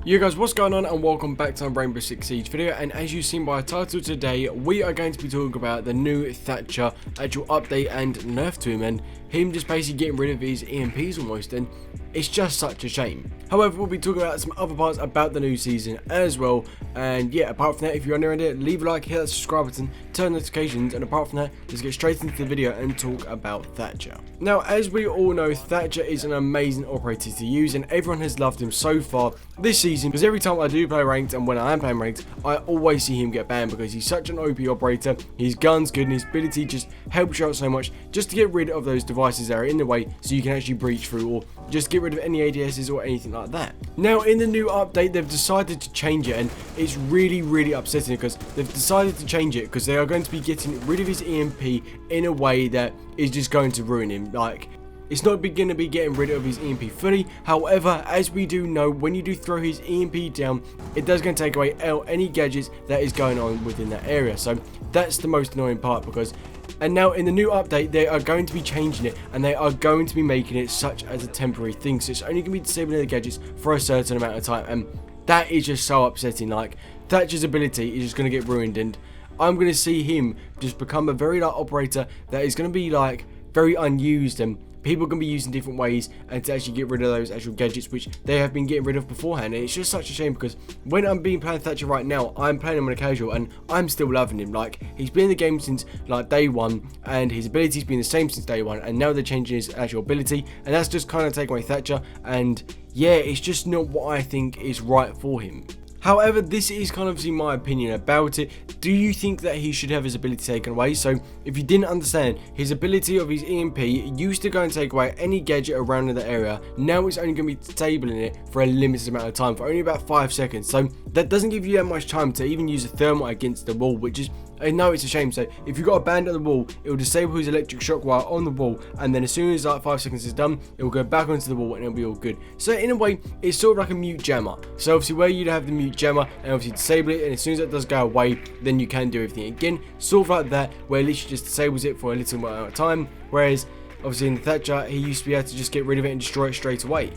Yo guys, what's going on and welcome back to our Rainbow Six Siege video, and as you've seen by the title today, we are going to be talking about the new Thatcher actual update and nerf to him, and him just basically getting rid of his EMPs almost, and it's just such a shame. However, we'll be talking about some other parts about the new season as well, and yeah, apart from that, if you're new around here, leave a like, hit that subscribe button, turn notifications, and apart from that, let's get straight into the video and talk about Thatcher. Now, as we all know, Thatcher is an amazing operator to use, and everyone has loved him so far this season, because every time I do play ranked and when I am playing ranked, I always see him get banned because he's such an OP operator. His gun's good and his ability just helps you out so much just to get rid of those devices that are in the way so you can actually breach through, or just get rid of any ADSs or anything like that. Now, in the new update, they've decided to change it, and it's really upsetting because they've decided to change it because they are going to be getting rid of his EMP in a way that is just going to ruin him. Like, it's not going to be getting rid of his EMP fully. However, as we do know, when you do throw his EMP down, it does going to take away any gadgets that is going on within that area. So that's the most annoying part, because and now in the new update, they are going to be changing it, and they are going to be making it such as a temporary thing. So it's only going to be disabling the gadgets for a certain amount of time, and that is just so upsetting. Like, Thatcher's ability is just going to get ruined, and I'm going to see him just become a very operator that is going to be like very unused, and people can be using different ways and to actually get rid of those actual gadgets which they have been getting rid of beforehand. And it's just such a shame because when I'm being playing Thatcher right now, I'm playing him on a casual and I'm still loving him. Like, he's been in the game since like day one, and his ability's been the same since day one, and now they're changing his actual ability, and that's just kind of taking away Thatcher, and yeah, it's just not what I think is right for him. However, this is kind of obviously my opinion about it. Do you think that he should have his ability taken away? So, if you didn't understand, his ability of his EMP used to go and take away any gadget around in the area. Now it's only going to be disabling it for a limited amount of time, for only about 5 seconds. So, that doesn't give you that much time to even use a thermal against the wall, which is, I know it's a shame. So if you've got a band on the wall, it will disable his electric shock wire on the wall, and then as soon as like 5 seconds is done, it will go back onto the wall and it'll be all good. So in a way, it's sort of like a mute jammer. So obviously where you'd have the mute jammer and obviously disable it, and as soon as that does go away, then you can do everything again. Sort of like that, where at least you just disables it for a little amount of time. Whereas obviously in the Thatcher, he used to be able to just get rid of it and destroy it straight away.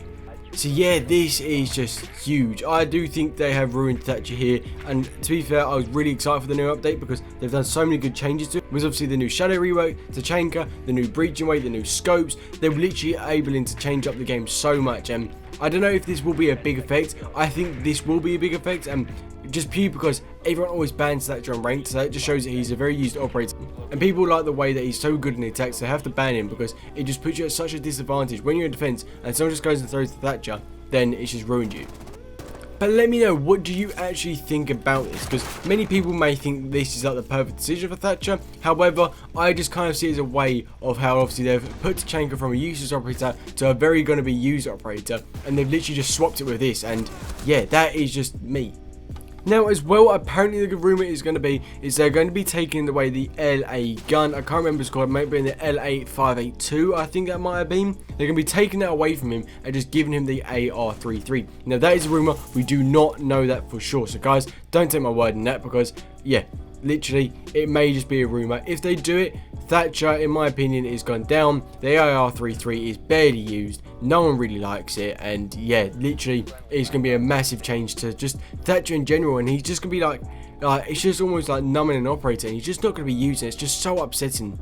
So yeah, this is just huge. I do think they have ruined Thatcher here, and to be fair, I was really excited for the new update because they've done so many good changes to it. With obviously the new shadow rework, Tachanka, the new breaching weight, the new scopes. They're literally able to change up the game so much, and I don't know if this will be a big effect. I think this will be a big effect, and just pure because everyone always bans Thatcher on ranked, so that just shows that he's a very used operator, and people like the way that he's so good in the attacks. They have to ban him because it just puts you at such a disadvantage when you're in defense and someone just goes and throws the Thatcher, then it's just ruined you. But let me know, what do you actually think about this? Because many people may think this is like the perfect decision for Thatcher. However, I just kind of see it as a way of how obviously they've put Tachanka from a useless operator to a very going to be used operator, and they've literally just swapped it with this, and yeah, that is just me. Now as well, apparently the rumour is going to be they're going to be taking away the LA gun. I can't remember it's called, it might be in the LA 582, I think that might have been. They're going to be taking that away from him and just giving him the AR-33. Now that is a rumour, we do not know that for sure. So guys, don't take my word on that, because yeah, literally it may just be a rumour. If they do it, Thatcher, in my opinion, is gone down. The AR-33 is barely used. No one really likes it, and yeah, literally, it's going to be a massive change to just Thatcher in general, and he's just going to be like, it's just almost like numbing an operator, and he's just not going to be using it. It's just so upsetting.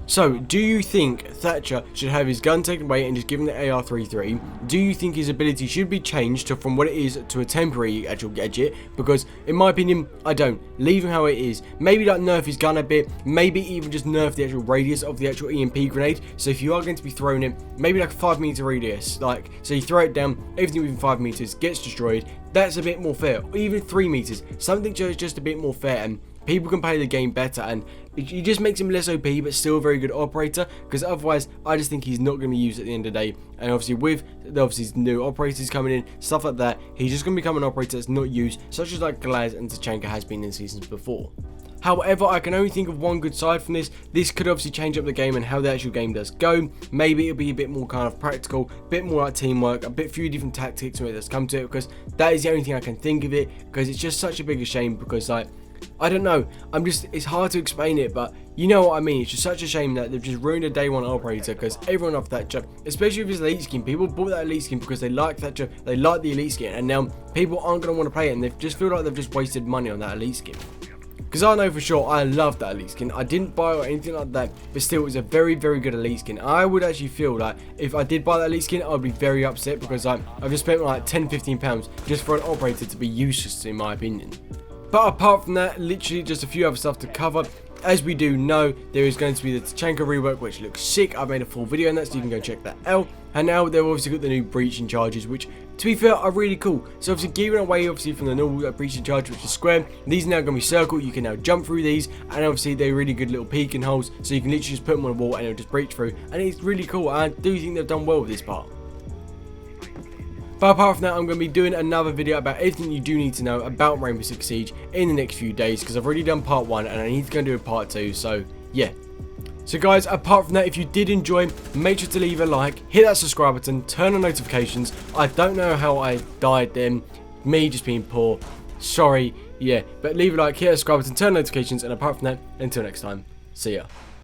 So, do you think Thatcher should have his gun taken away and just given the AR-33? Do you think his ability should be changed to from what it is to a temporary actual gadget? Because, in my opinion, I don't. Leave him how it is. Maybe like nerf his gun a bit. Maybe even just nerf the actual radius of the actual EMP grenade. So if you are going to be throwing it, maybe like a 5 meter radius. Like, so you throw it down, everything within 5 meters gets destroyed. That's a bit more fair. Or even 3 meters. Something just a bit more fair, and people can play the game better, and it just makes him less OP but still a very good operator, because otherwise I just think he's not going to be used at the end of the day. And obviously with new operators coming in, stuff like that, he's just going to become an operator that's not used, such as like Glaz and Tachanka has been in seasons before. However, I can only think of one good side from this. This could obviously change up the game and how the actual game does go. Maybe it'll be a bit more kind of practical, a bit more like teamwork, a bit few different tactics when it does come to it, because that is the only thing I can think of it, because it's just such a big shame, because like I don't know, it's hard to explain it, but you know what I mean. It's just such a shame that they've just ruined a day one operator, because everyone loved Thatcher, especially with his elite skin. People bought that elite skin because they like Thatcher, they like the elite skin, and now people aren't going to want to play it, and they just feel like they've just wasted money on that elite skin. Because I know for sure I love that elite skin. I didn't buy it or anything like that, but still, it's a very, very good elite skin. I would actually feel like if I did buy that elite skin, I would be very upset, because I've just spent like £10-15 just for an operator to be useless, in my opinion. But apart from that, literally just a few other stuff to cover. As we do know, there is going to be the THATCHER rework, which looks sick. I've made a full video on that, so you can go check that out. And now they've obviously got the new breaching charges, which, to be fair, are really cool. So obviously, giving away obviously from the normal breaching charge, which is square, these are now going to be circle. You can now jump through these, and obviously they're really good little peeking holes, so you can literally just put them on a wall and it'll just breach through. And it's really cool. I do think they've done well with this part. But apart from that, I'm going to be doing another video about everything you do need to know about Rainbow Six Siege in the next few days, because I've already done part 1 and I need to go and do a part 2, so yeah. So guys, apart from that, if you did enjoy, make sure to leave a like, hit that subscribe button, turn on notifications. I don't know how I died then, me just being poor, sorry, yeah. But leave a like, hit that subscribe button, turn on notifications, and apart from that, until next time, see ya.